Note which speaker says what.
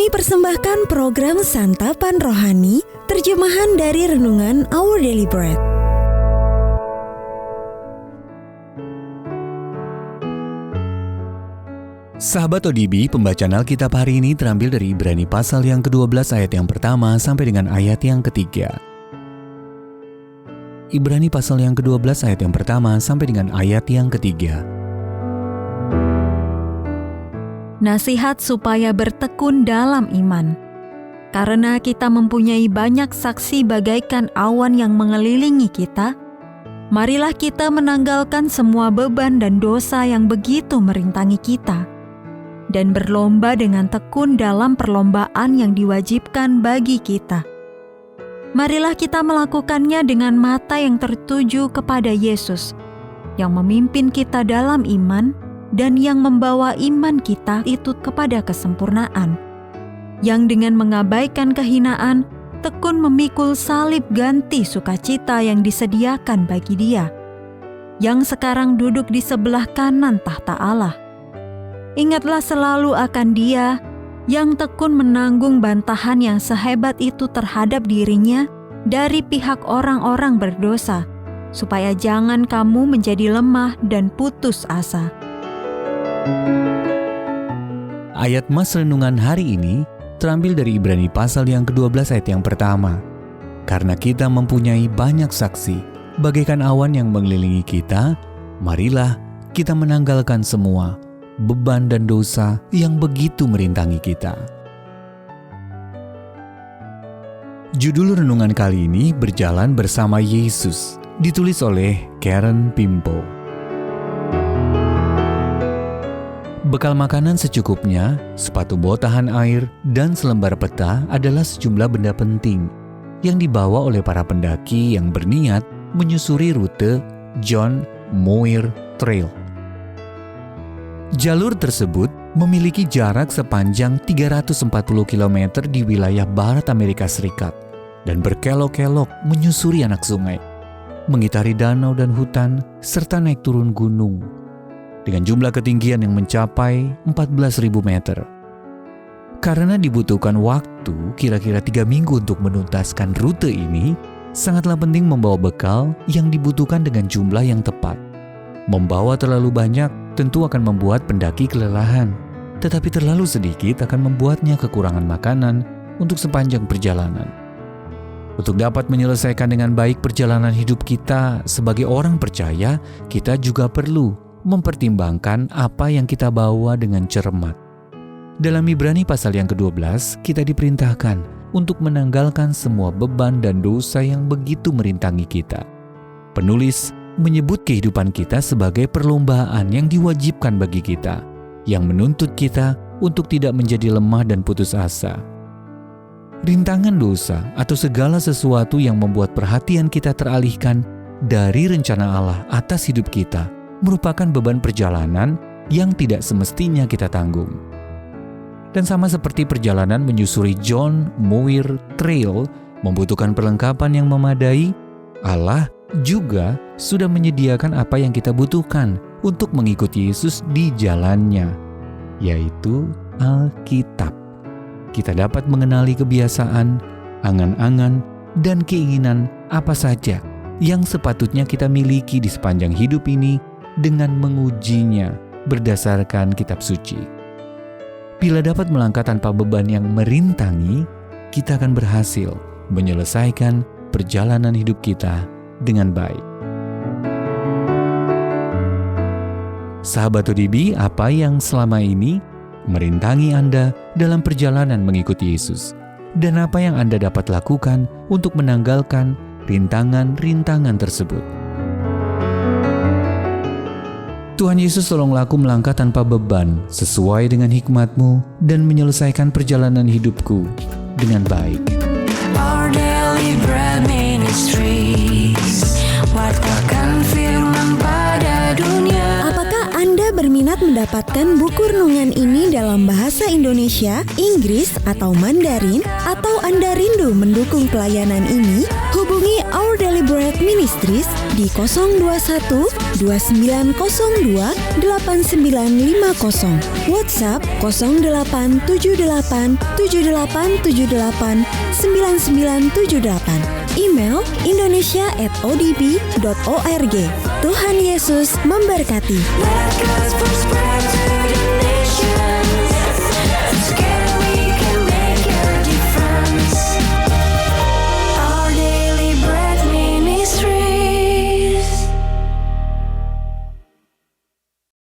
Speaker 1: Kami persembahkan program Santapan Rohani, terjemahan dari Renungan Our Daily Bread.
Speaker 2: Sahabat ODB, pembacaan Alkitab hari ini terambil dari Ibrani pasal yang ke-12 ayat yang pertama sampai dengan ayat yang ketiga. Ibrani pasal yang ke-12 ayat yang pertama sampai dengan ayat yang ketiga.
Speaker 3: Nasihat supaya bertekun dalam iman. Karena kita mempunyai banyak saksi bagaikan awan yang mengelilingi kita, marilah kita menanggalkan semua beban dan dosa yang begitu merintangi kita, dan berlomba dengan tekun dalam perlombaan yang diwajibkan bagi kita. Marilah kita melakukannya dengan mata yang tertuju kepada Yesus, yang memimpin kita dalam iman dan yang membawa iman kita itu kepada kesempurnaan, yang dengan mengabaikan kehinaan, tekun memikul salib ganti sukacita yang disediakan bagi Dia, yang sekarang duduk di sebelah kanan tahta Allah. Ingatlah selalu akan Dia yang tekun menanggung bantahan yang sehebat itu terhadap dirinya dari pihak orang-orang berdosa, supaya jangan kamu menjadi lemah dan putus asa.
Speaker 2: Ayat mas renungan hari ini terambil dari Ibrani pasal yang ke-12 ayat yang pertama. Karena kita mempunyai banyak saksi, bagaikan awan yang mengelilingi kita, marilah kita menanggalkan semua beban dan dosa yang begitu merintangi kita. Judul renungan kali ini Berjalan Bersama Yesus, ditulis oleh Karen Pimpo. Bekal makanan secukupnya, sepatu bot tahan air, dan selembar peta adalah sejumlah benda penting yang dibawa oleh para pendaki yang berniat menyusuri rute John Muir Trail. Jalur tersebut memiliki jarak sepanjang 340 km di wilayah barat Amerika Serikat dan berkelok-kelok menyusuri anak sungai, mengitari danau dan hutan, serta naik turun gunung dengan jumlah ketinggian yang mencapai 14.000 meter. Karena dibutuhkan waktu kira-kira 3 minggu untuk menuntaskan rute ini, sangatlah penting membawa bekal yang dibutuhkan dengan jumlah yang tepat. Membawa terlalu banyak tentu akan membuat pendaki kelelahan, tetapi terlalu sedikit akan membuatnya kekurangan makanan untuk sepanjang perjalanan. Untuk dapat menyelesaikan dengan baik perjalanan hidup kita sebagai orang percaya, kita juga perlu mempertimbangkan apa yang kita bawa dengan cermat. Dalam Ibrani pasal yang ke-12, kita diperintahkan untuk menanggalkan semua beban dan dosa yang begitu merintangi kita. Penulis menyebut kehidupan kita sebagai perlombaan yang diwajibkan bagi kita, yang menuntut kita untuk tidak menjadi lemah dan putus asa. Rintangan dosa atau segala sesuatu yang membuat perhatian kita teralihkan dari rencana Allah atas hidup kita merupakan beban perjalanan yang tidak semestinya kita tanggung. Dan sama seperti perjalanan menyusuri John Muir Trail membutuhkan perlengkapan yang memadai, Allah juga sudah menyediakan apa yang kita butuhkan untuk mengikuti Yesus di jalannya, yaitu Alkitab. Kita dapat mengenali kebiasaan, angan-angan, dan keinginan apa saja yang sepatutnya kita miliki di sepanjang hidup ini dengan mengujinya berdasarkan kitab suci. Bila dapat melangkah tanpa beban yang merintangi, kita akan berhasil menyelesaikan perjalanan hidup kita dengan baik. Sahabat ODB, apa yang selama ini merintangi Anda dalam perjalanan mengikuti Yesus? Dan apa yang Anda dapat lakukan untuk menanggalkan rintangan-rintangan tersebut? Tuhan Yesus tolonglah aku melangkah tanpa beban sesuai dengan hikmat-Mu dan menyelesaikan perjalanan hidupku dengan baik.
Speaker 4: Our Daily Bread Ministries, wartakan firman pada dunia.
Speaker 1: Apakah Anda berminat berminat mendapatkan buku renungan ini dalam bahasa Indonesia, Inggris, atau Mandarin, atau Anda rindu mendukung pelayanan ini, hubungi Our Daily Bread Ministries di 021 2902 8950, WhatsApp 0878 7878 9978, email indonesia@odb.org. Tuhan Yesus memberkati.
Speaker 4: Let God's voice